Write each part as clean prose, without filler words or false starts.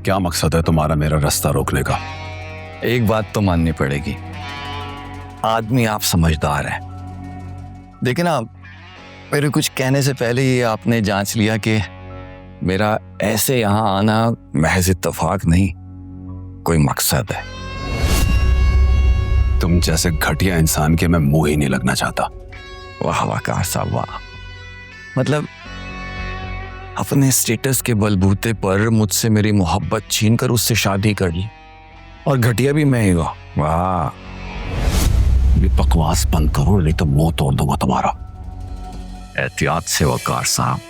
क्या मकसद है तुम्हारा मेरा रास्ता रोकने का? एक बात तो माननी पड़ेगी, आदमी आप समझदार है, लेकिन आप मेरे कुछ कहने से पहले ही आपने जांच लिया कि मेरा ऐसे यहाँ आना महज इत्तेफाक नहीं, कोई मकसद है। तुम जैसे घटिया इंसान के मैं मुंह ही नहीं लगना चाहता। वाह वकार साहब वाह, मतलब अपने स्टेटस के बलबूते पर मुझसे मेरी मोहब्बत छीन कर उससे शादी कर ली, और घटिया भी मैं ही हुआ। वाह, ये बकवास बंद करो नहीं तो मुंह तोड़ दूंगा तुम्हारा। एहतियात से वकार साहब,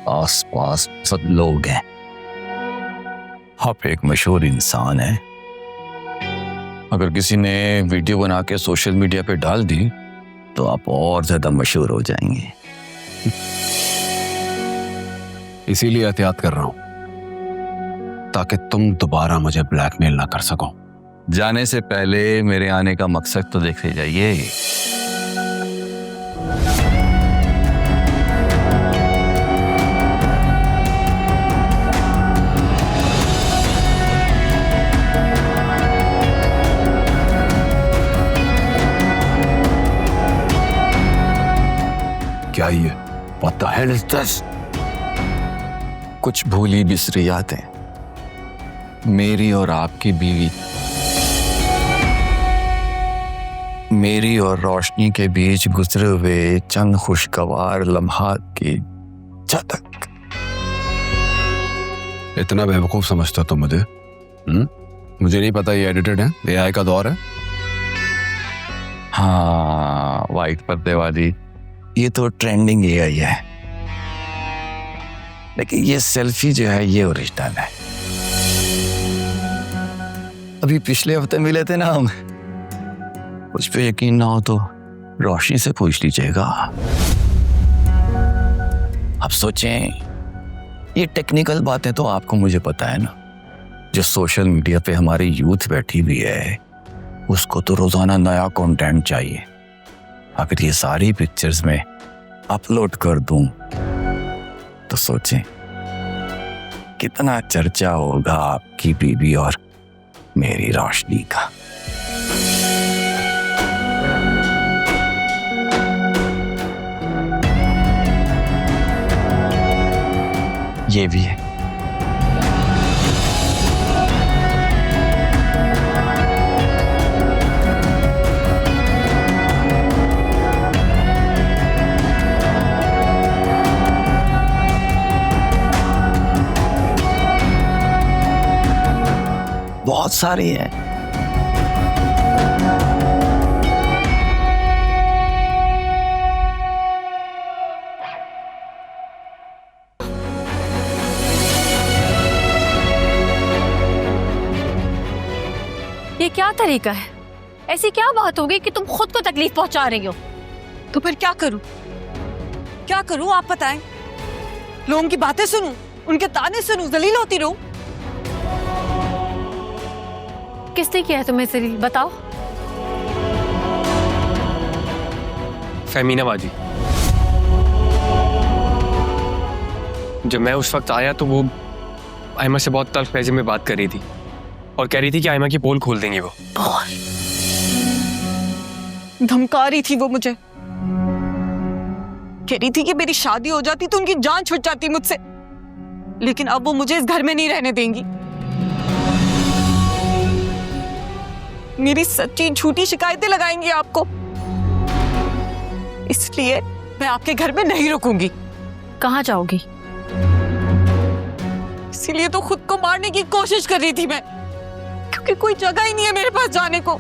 आस पास सब लोग हैं, आप एक मशहूर इंसान हैं, अगर किसी ने वीडियो बना के सोशल मीडिया पे डाल दी तो आप और ज्यादा मशहूर हो जाएंगे। इसीलिए एहतियात कर रहा हूं, ताकि तुम दोबारा मुझे ब्लैकमेल ना कर सको। जाने से पहले मेरे आने का मकसद तो देख जाइए। क्या ये? What the hell is this? कुछ भूली बिसरी यादें, मेरी और आपकी बीवी, मेरी और रोशनी के बीच गुजरे हुए चंद खुशगवार लम्हात की झलक। इतना बेवकूफ समझते हो तुम मुझे? मुझे नहीं पता ये एडिटेड है, एआई का दौर है। हाँ, वाइट पर्दे वाली ये तो ट्रेंडिंग एआई है, लेकिन ये सेल्फी जो है ये ओरिजिनल है। अभी पिछले हफ्ते मिले थे ना हम, उस पे यकीन ना हो तो रोशनी से पूछ लीजिएगा। अब सोचें, ये टेक्निकल बातें तो आपको मुझे पता है ना, जो सोशल मीडिया पे हमारी यूथ बैठी हुई है उसको तो रोजाना नया कंटेंट चाहिए। अगर ये सारी पिक्चर्स में अपलोड कर दूं तो सोचें कितना चर्चा होगा आपकी बीवी और मेरी रोशनी का। ये भी है। बहुत सारी है। ये क्या तरीका है? ऐसी क्या बात हो गई कि तुम खुद को तकलीफ पहुंचा रही हो? तो फिर क्या करूं? क्या करूं आप बताएं? लोगों की बातें सुनूं, उनके ताने सुनूं, जलील होती रहूं? किसने किया है तुम्हें जलील, बताओ। फहमीना बाजी। जब मैं उस वक्त आया तो वो आयमा से बहुत तल्ख लहजे में बात कर रही थी और कह रही थी कि आयमा की पोल खोल देंगे वो। धमका रही थी वो मुझे, कह रही थी कि मेरी शादी हो जाती तो उनकी जान छूट जाती मुझसे, लेकिन अब वो मुझे इस घर में नहीं रहने देंगी। मेरी सच्ची झूठी शिकायतें लगाएंगी आपको, इसलिए मैं आपके घर में नहीं रुकूंगी। कहाँ जाओगी? इसीलिए तो खुद को मारने की कोशिश कर रही थी मैं, क्योंकि कोई जगह ही नहीं है मेरे पास जाने को।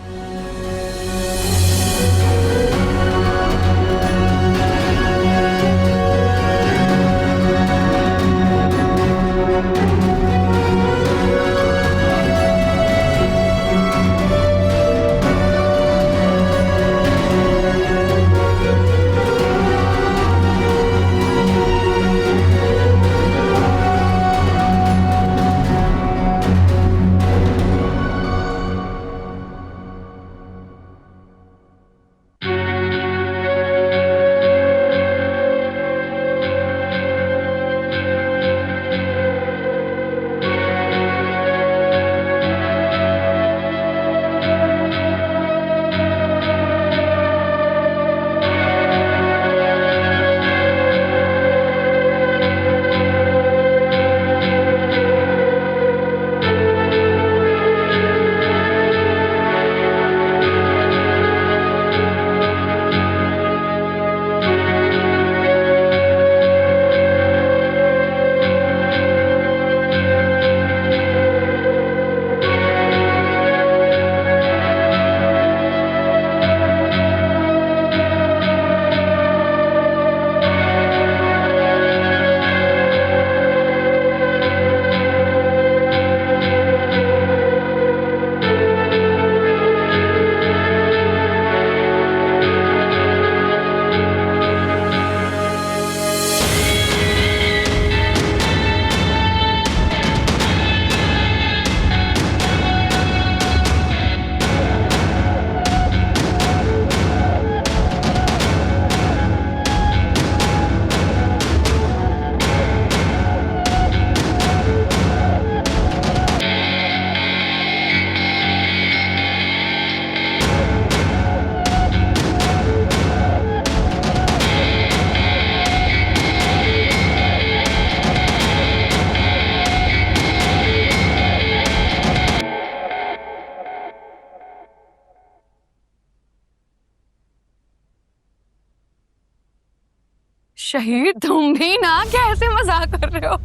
शहीर तुम भी ना कैसे मजाक कर रहे हो?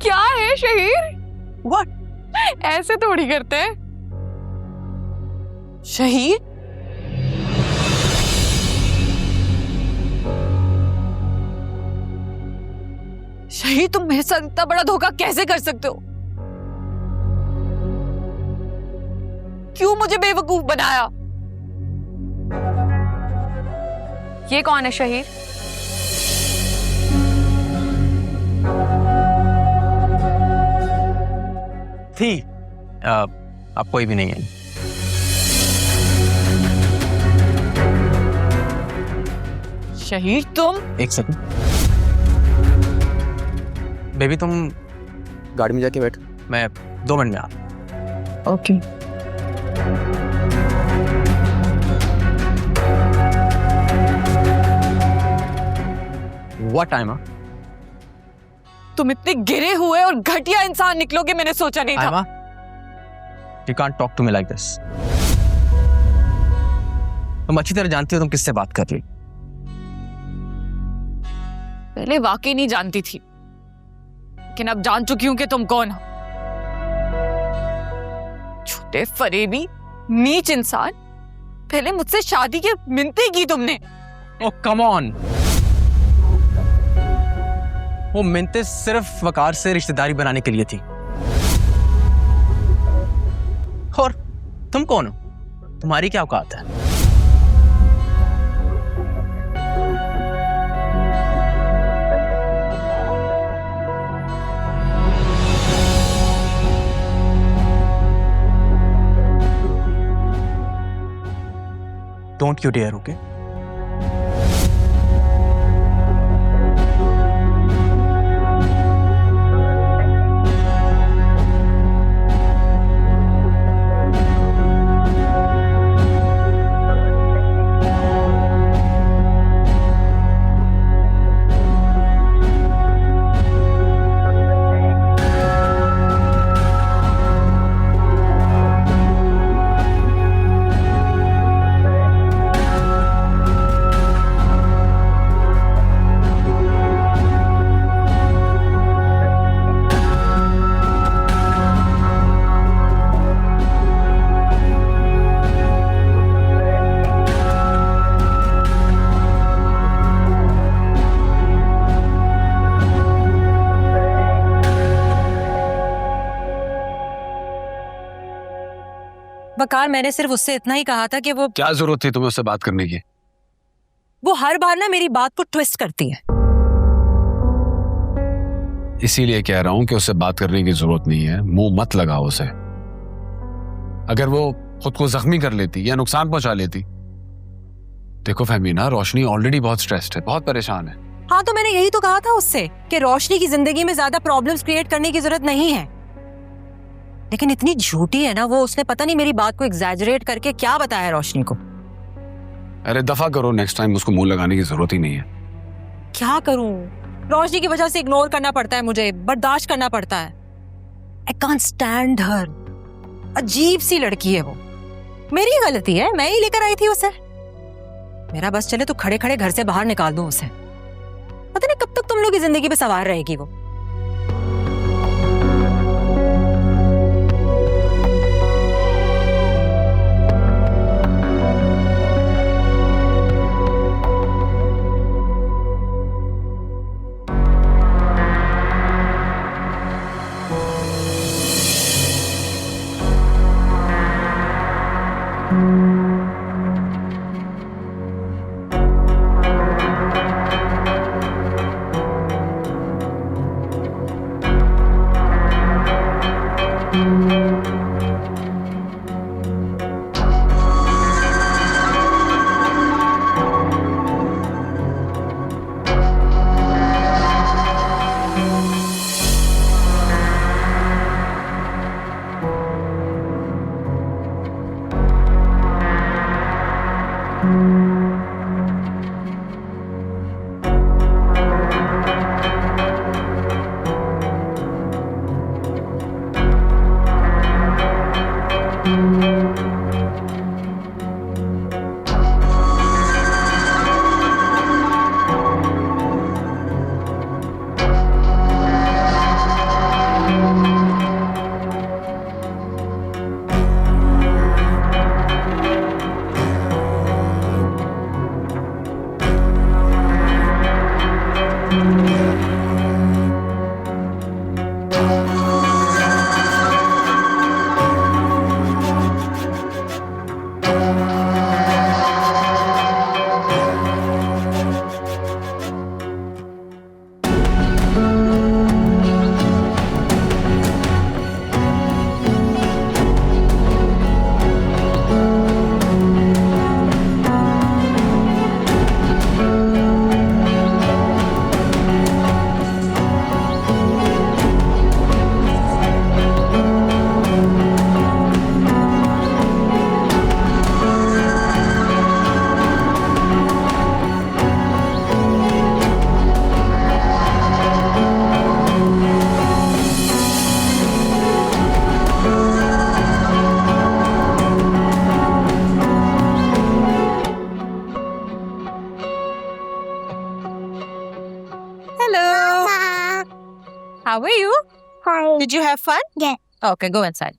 क्या है शहीर? व्हाट? ऐसे थोड़ी करते हैं। शहीर? शहीर, तुम मेरे साथ इतना बड़ा धोखा कैसे कर सकते हो? क्यों मुझे बेवकूफ बनाया? ये कौन है शहीर? थी अब कोई भी नहीं है। शहीर तुम? एक सेकंड बेबी, तुम गाड़ी में जाके बैठो, मैं 2 मिनट में आ। ओके। What time? तुम इतने गिरे हुए और घटिया इंसान निकलोगे मैंने सोचा नहीं था। Aima, you can't talk to me like this. तुम अच्छी तरह जानती हो तुम किससे बात कर रही। पहले वाकई नहीं जानती थी, लेकिन अब जान चुकी हूं कि तुम कौन हो। छोटे फरेबी नीच इंसान, पहले मुझसे शादी की मिन्नतें की तुमने। ओह कम ऑन, वो मिन्नतें सिर्फ वकार से रिश्तेदारी बनाने के लिए थी। और तुम कौन हो? तुम्हारी क्या औकात है? Don't you dare, okay? वकार, मैंने सिर्फ उससे इतना ही कहा था कि वो क्या जरूरत थी तुम्हें उससे बात करने की? हर बार ना मेरी बात को ट्विस्ट करती है। इसीलिए कह रहा हूं कि उससे बात करने की जरूरत नहीं है, मुंह मत लगाओ उसे। अगर वो खुद को जख्मी कर लेती या नुकसान पहुंचा लेती। देखो फहमीना, रोशनी ऑलरेडी बहुत स्ट्रेस्ड है, बहुत परेशान है। हाँ, तो मैंने यही तो कहा था उससे कि रोशनी की जिंदगी में ज्यादा प्रॉब्लम्स क्रिएट करने की जरूरत नहीं है। लेकिन इतनी झूठी है ना वो, उसने पता नहीं मेरी बात को एग्जैजरेट करके क्या बताया रोशनी को। अरे दफा करो, नेक्स्ट टाइम उसको मुंह लगाने की जरूरत ही नहीं है। क्या करूं? रोशनी की वजह से इग्नोर करना पड़ता है मुझे, बर्दाश्त करना पड़ता है। आई कांट स्टैंड हर। अजीब सी लड़की है वो। मेरी गलती है, मैं ही लेकर आई थी उसे। मेरा बस चले तो खड़े खड़े घर से बाहर निकाल दूं उसे। पता नहीं कब तक तुम लोग की जिंदगी पे सवार रहेगी वो। How are you? Hi. Did you have fun? Yeah. Okay, go inside.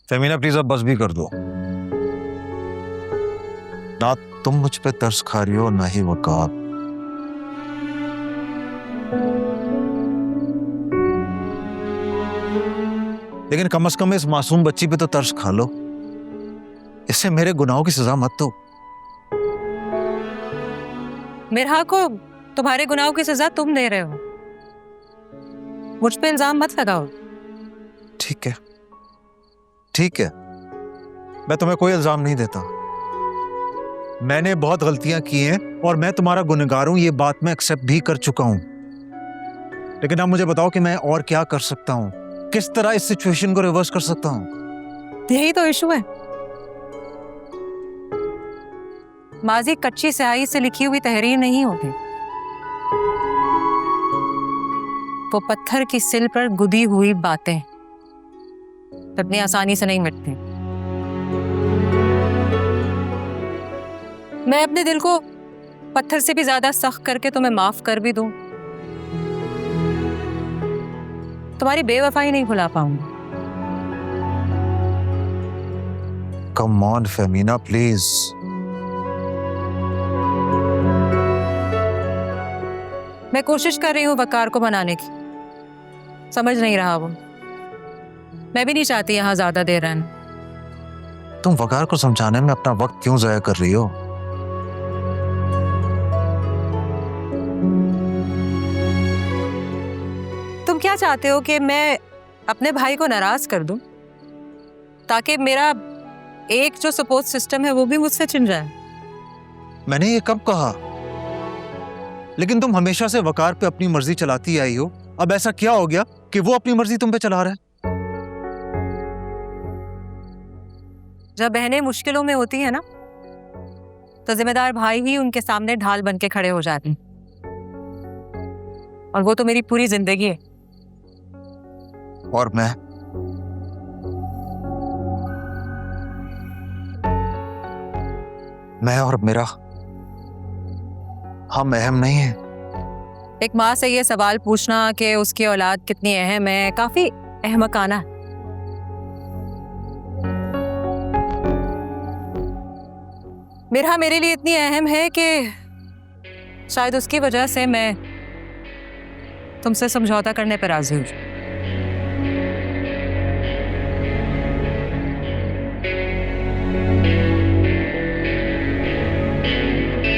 Femina please अब बस भी कर दो। ना तुम मुझ पे तरस खा रही हो, ना ही वकार। लेकिन कम से कम इस मासूम बच्ची पे तो तरस खा लो। इससे मेरे गुनाहों की सजा मत दो। मिरहा को तुम्हारे गुनाहों की सजा तुम दे रहे हो, मुझ पे इल्जाम मत लगाओ। ठीक है, ठीक है, मैं तुम्हें कोई इल्जाम नहीं देता। मैंने बहुत गलतियां की हैं और मैं तुम्हारा गुनहगार हूं, ये बात मैं एक्सेप्ट भी कर चुका हूं। लेकिन आप मुझे बताओ कि मैं और क्या कर सकता हूं, किस तरह इस सिचुएशन को रिवर्स कर सकता हूं। यही तो इशू है। माजी कच्ची स्याही से लिखी हुई तहरीर नहीं होती, वो पत्थर की सिल पर गुदी हुई बातें इतनी आसानी से नहीं मिटती। मैं अपने दिल को पत्थर से भी ज्यादा सख्त करके तुम्हें माफ कर भी दूं, तुम्हारी बेवफाई नहीं भुला पाऊंगी। Come on Femina please. मैं कोशिश कर रही हूँ वकार को मनाने की, समझ नहीं रहा वो। मैं भी नहीं चाहती यहाँ ज्यादा देर रहना। तुम वकार को समझाने में अपना वक्त क्यों जाया कर रही हो? तुम क्या चाहते हो कि मैं अपने भाई को नाराज कर दूं ताकि मेरा एक जो सपोर्ट सिस्टम है वो भी मुझसे छिन जाए? मैंने ये कब कहा? लेकिन तुम हमेशा से वकार पे अपनी मर्जी चलाती आई हो, अब ऐसा क्या हो गया कि वो अपनी मर्जी तुम पे चला रहा है? जब बहनें मुश्किलों में होती है ना, तो जिम्मेदार भाई ही उनके सामने ढाल बन के खड़े हो जाते हैं, और वो तो मेरी पूरी जिंदगी है। और मैं और मेरा हम अहम नहीं है। एक माँ से ये सवाल पूछना कि उसकी औलाद कितनी अहम है काफी अहमकाना है। मिरहा मेरे लिए इतनी अहम है कि शायद उसकी वजह से मैं तुमसे समझौता करने पर राजी हूँ।